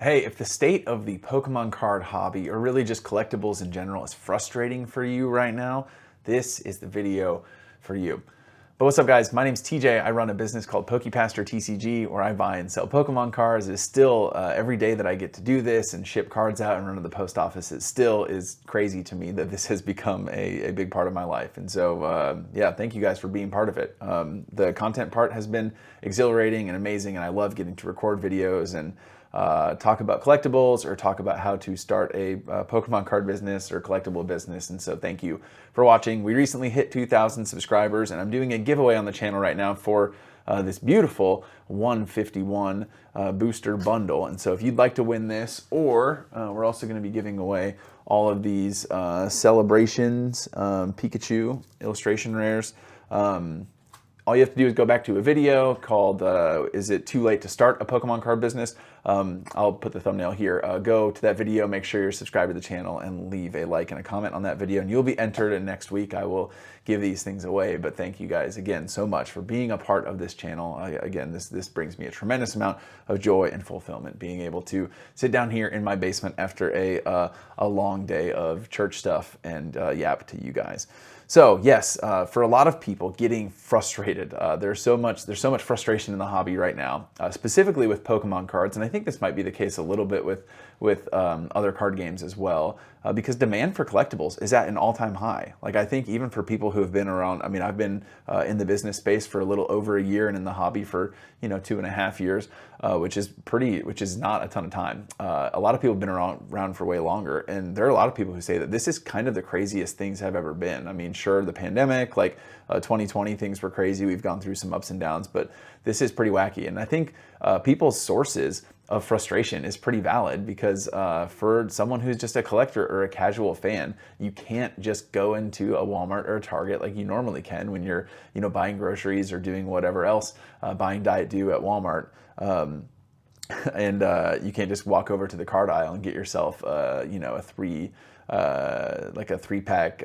Hey, if the state of the Pokemon card hobby, or really just collectibles in general, is frustrating for you right now, this is the video for you. But what's up, guys? My name's TJ. I run a business called Pokepaster TCG, where I buy and sell Pokemon cards. It's still every day that I get to do this and ship cards out and run to the post office. It still is crazy to me that this has become a big part of my life. And so, yeah, thank you guys for being part of it. The content part has been exhilarating and amazing, and I love getting to record videos and talk about collectibles or talk about how to start a Pokemon card business or collectible business. And so thank you for watching. We recently hit 2,000 subscribers, and I'm doing a giveaway on the channel right now for this beautiful 151 booster bundle. And so if you'd like to win this, or we're also going to be giving away all of these Celebrations Pikachu illustration rares. All you have to do is go back to a video called, is it too late to start a Pokemon card business? I'll put the thumbnail here. Go to that video, make sure you're subscribed to the channel, and leave a like and a comment on that video, and you'll be entered, and next week I will give these things away. But thank you guys again so much for being a part of this channel. Again, this brings me a tremendous amount of joy and fulfillment, being able to sit down here in my basement after a long day of church stuff and yap to you guys. So yes, for a lot of people getting frustrated, there's so much frustration in the hobby right now, specifically with Pokemon cards, and I think this might be the case a little bit with other card games as well, because demand for collectibles is at an all-time high. Like, I think even for people who have been around, I mean, I've been in the business space for a little over a year and in the hobby for 2.5 years, which is not a ton of time. A lot of people have been around for way longer, and there are a lot of people who say that this is kind of the craziest things have ever been. I mean, sure, the pandemic, like 2020, things were crazy. We've gone through some ups and downs, but this is pretty wacky. And I think people's sources of frustration is pretty valid, because for someone who's just a collector or a casual fan, you can't just go into a Walmart or a Target like you normally can when you're buying groceries or doing whatever else, buying Diet Dew at Walmart. And you can't just walk over to the card aisle and get yourself a three-pack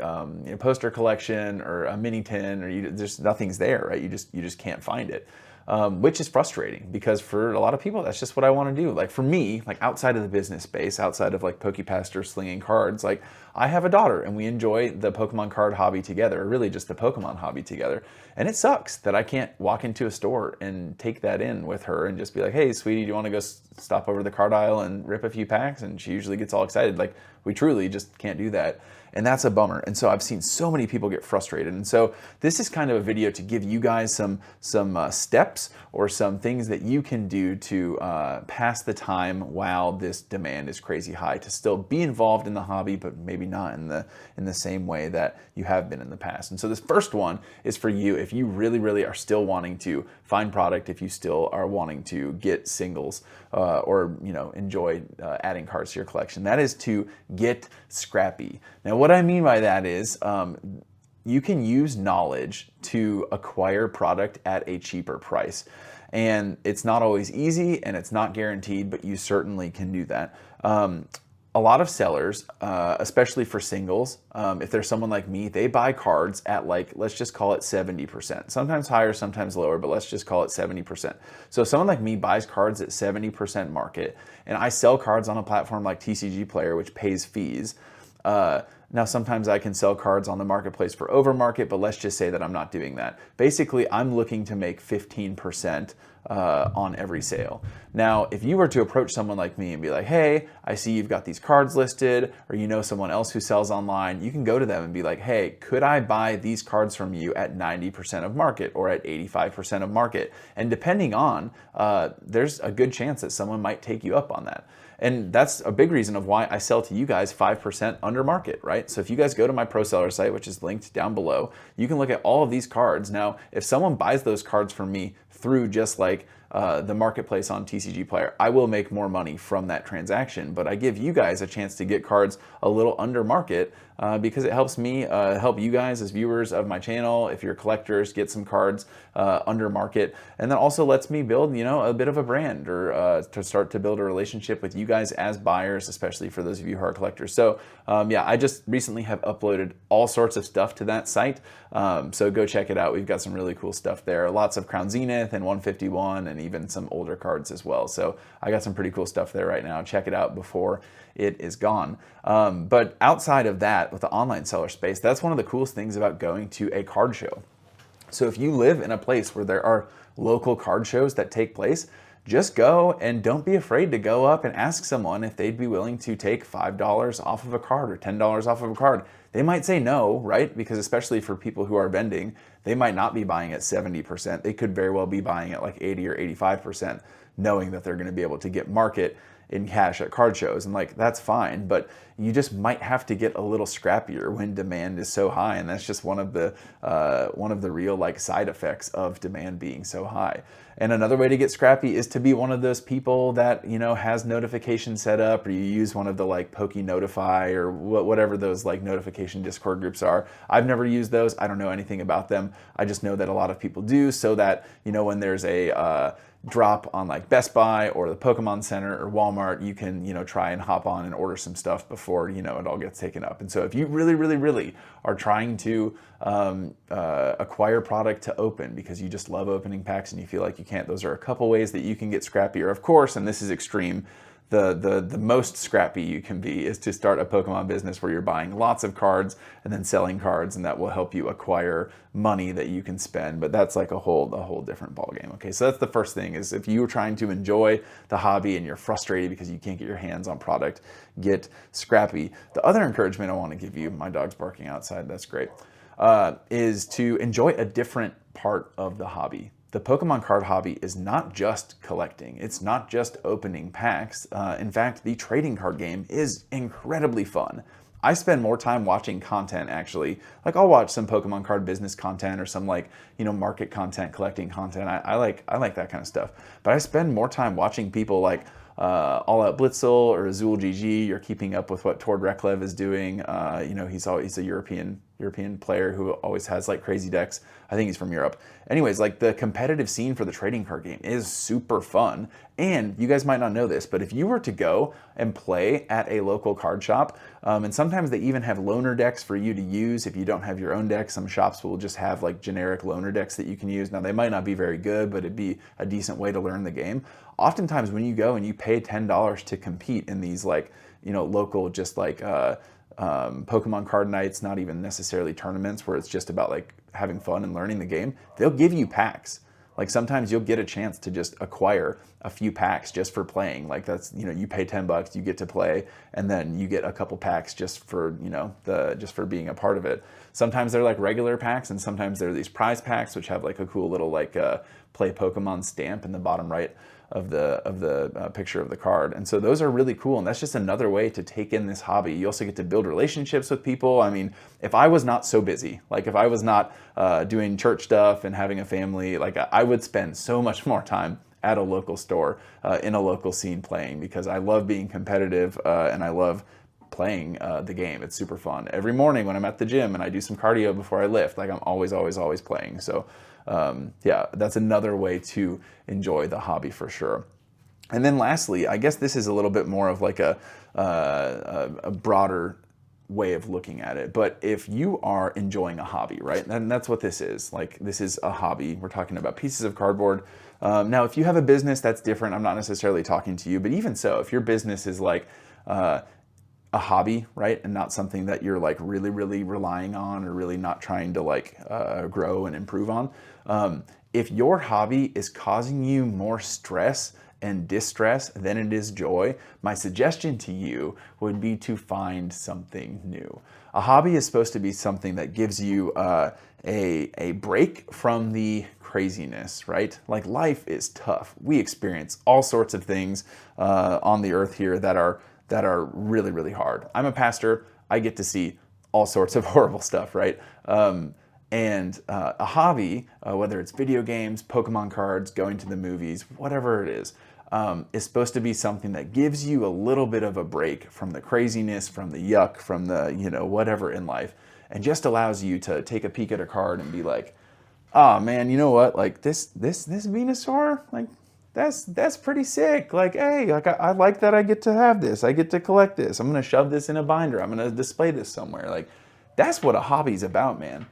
poster collection or a mini tin, or there's nothing's there, right? You just can't find it. Which is frustrating, because for a lot of people, that's just what I want to do. Like, for me, like, outside of the business space, outside of like Pokepaster slinging cards, like, I have a daughter and we enjoy the Pokemon card hobby together, or really just the Pokemon hobby together. And it sucks that I can't walk into a store and take that in with her and just be like, hey, sweetie, do you want to go stop over the card aisle and rip a few packs? And she usually gets all excited. Like, we truly just can't do that. And that's a bummer. And so I've seen so many people get frustrated. And so this is kind of a video to give you guys some steps or some things that you can do to pass the time while this demand is crazy high, to still be involved in the hobby, but maybe not in the same way that you have been in the past. And so this first one is for you if you really are still wanting to find product, if you still are wanting to get singles or enjoy adding cards to your collection. That is to get scrappy. Now, what I mean by that is you can use knowledge to acquire product at a cheaper price. And it's not always easy and it's not guaranteed, but you certainly can do that. A lot of sellers, especially for singles, if there's someone like me, they buy cards at, like, let's just call it 70%. Sometimes higher, sometimes lower, but let's just call it 70%. So if someone like me buys cards at 70% market, and I sell cards on a platform like TCG Player, which pays fees, now, sometimes I can sell cards on the marketplace for over market, but let's just say that I'm not doing that. Basically, I'm looking to make 15% on every sale. Now, if you were to approach someone like me and be like, hey, I see you've got these cards listed, or someone else who sells online, you can go to them and be like, hey, could I buy these cards from you at 90% of market or at 85% of market? And depending on, there's a good chance that someone might take you up on that. And that's a big reason of why I sell to you guys 5% under market, right? So if you guys go to my pro seller site, which is linked down below, you can look at all of these cards. Now, if someone buys those cards from me through just like the marketplace on TCG Player, I will make more money from that transaction, but I give you guys a chance to get cards a little under market because it helps me help you guys as viewers of my channel, if you're collectors, get some cards under market, and then also lets me build a bit of a brand, or to start to build a relationship with you guys as buyers, especially for those of you who are collectors. So yeah, I just recently have uploaded all sorts of stuff to that site, so go check it out. We've got some really cool stuff there, lots of Crown Zenith and 151 and even some older cards as well. So I got some pretty cool stuff there right now. Check it out before it is gone. But outside of that, with the online seller space, that's one of the coolest things about going to a card show. So if you live in a place where there are local card shows that take place, just go and don't be afraid to go up and ask someone if they'd be willing to take $5 off of a card or $10 off of a card. They might say no, right? Because especially for people who are vending, they might not be buying at 70%. They could very well be buying at like 80 or 85%, knowing that they're going to be able to get market in cash at card shows, and like that's fine, but you just might have to get a little scrappier when demand is so high, and that's just one of the real like side effects of demand being so high. And another way to get scrappy is to be one of those people that, you know, has notifications set up, or you use one of the like Poke Notify or whatever those like notification Discord groups are. I've never used those. I don't know anything about them. I just know that a lot of people do, so that, you know, when there's a drop on like Best Buy or the Pokemon Center or Walmart, you can, you know, try and hop on and order some stuff before, you know, it all gets taken up. And so if you really are trying to acquire product to open because you just love opening packs and you feel like you can't, those are a couple ways that you can get scrappier, of course, and this is extreme. The most scrappy you can be is to start a Pokemon business where you're buying lots of cards and then selling cards, and that will help you acquire money that you can spend. But that's like a whole different ballgame. Okay, so that's the first thing, is if you're trying to enjoy the hobby and you're frustrated because you can't get your hands on product, get scrappy. The other encouragement I want to give you, my dog's barking outside, that's great, is to enjoy a different part of the hobby. The Pokemon card hobby is not just collecting. It's not just opening packs. In fact, the trading card game is incredibly fun. I spend more time watching content, actually. Like, I'll watch some Pokemon card business content or some, like, you know, market content, collecting content. I like that kind of stuff. But I spend more time watching people like All Out Blitzel or Azul GG, or keeping up with what Tord Reklev is doing. You know, he's a European player who always has like crazy decks. I think he's from Europe. Anyways, like, the competitive scene for the trading card game is super fun. And you guys might not know this, but if you were to go and play at a local card shop, and sometimes they even have loaner decks for you to use if you don't have your own deck. Some shops will just have like generic loaner decks that you can use. Now, they might not be very good, but it'd be a decent way to learn the game. Oftentimes when you go and you pay $10 to compete in these, like, you know, local, just like Pokemon card nights, not even necessarily tournaments where it's just about like having fun and learning the game, they'll give you packs. Like, sometimes you'll get a chance to just acquire a few packs just for playing. Like, that's, you know, you pay $10, you get to play, and then you get a couple packs just for, you know, just for being a part of it. Sometimes they're like regular packs, and sometimes they're these prize packs, which have like a cool little like play Pokemon stamp in the bottom right of the picture of the card. And so those are really cool, and that's just another way to take in this hobby. You also get to build relationships with people. I mean, if I was not so busy, like if I was not doing church stuff and having a family, like I would spend so much more time at a local store, in a local scene playing, because I love being competitive, and I love playing the game. It's super fun. Every morning when I'm at the gym and I do some cardio before I lift, like, I'm always playing. So yeah, that's another way to enjoy the hobby for sure. And then lastly, I guess this is a little bit more of like a broader way of looking at it. But if you are enjoying a hobby, right, and that's what this is. Like, this is a hobby. We're talking about pieces of cardboard. Now, if you have a business, that's different. I'm not necessarily talking to you, but even so, if your business is like a hobby, right, and not something that you're like really relying on, or really not trying to like grow and improve on, if your hobby is causing you more stress and distress than it is joy, my suggestion to you would be to find something new. A hobby is supposed to be something that gives you a break from the craziness, right? Like, life is tough. We experience all sorts of things on the earth here that are really hard. I'm a pastor. I get to see all sorts of horrible stuff, right? And a hobby, whether it's video games, Pokemon cards, going to the movies, whatever it is supposed to be something that gives you a little bit of a break from the craziness, from the yuck, from the, you know, whatever in life, and just allows you to take a peek at a card and be like, oh man, you know what? Like, this Venusaur, like, that's pretty sick. Like, hey, like, I like that I get to have this. I get to collect this. I'm gonna shove this in a binder. I'm gonna display this somewhere. Like, that's what a hobby's about, man.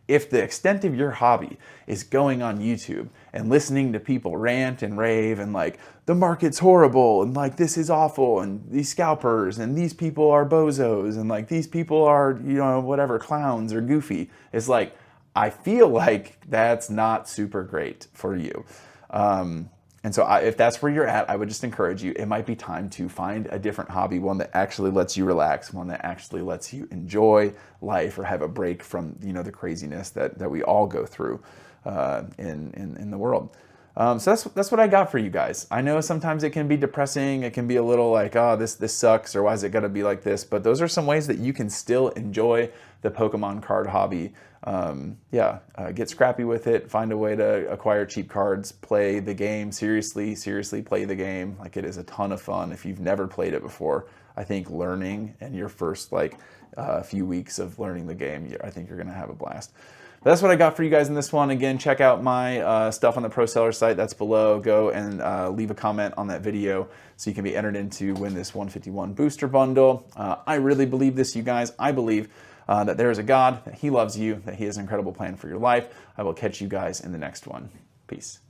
If the extent of your hobby is going on YouTube and listening to people rant and rave and like, the market's horrible and like, this is awful and these scalpers and these people are bozos and like, these people are, you know, whatever, clowns or goofy, it's like, I feel like that's not super great for you. And so if that's where you're at, I would just encourage you, it might be time to find a different hobby, one that actually lets you relax, one that actually lets you enjoy life or have a break from, you know, the craziness that we all go through in the world. So that's what I got for you guys. I know sometimes it can be depressing. It can be a little like, oh, this sucks, or why is it gotta be like this? But those are some ways that you can still enjoy the Pokemon card hobby. Get scrappy with it, find a way to acquire cheap cards, play the game seriously play the game. Like, it is a ton of fun. If you've never played it before, I think learning and your first few weeks of learning the game, I think you're gonna have a blast. But that's what I got for you guys in this one. Again, check out my stuff on the Pro Seller site. That's below. Go and leave a comment on that video so you can be entered to win this 151 booster bundle. I really believe this, you guys. I believe that there is a God, that He loves you, that He has an incredible plan for your life. I will catch you guys in the next one. Peace.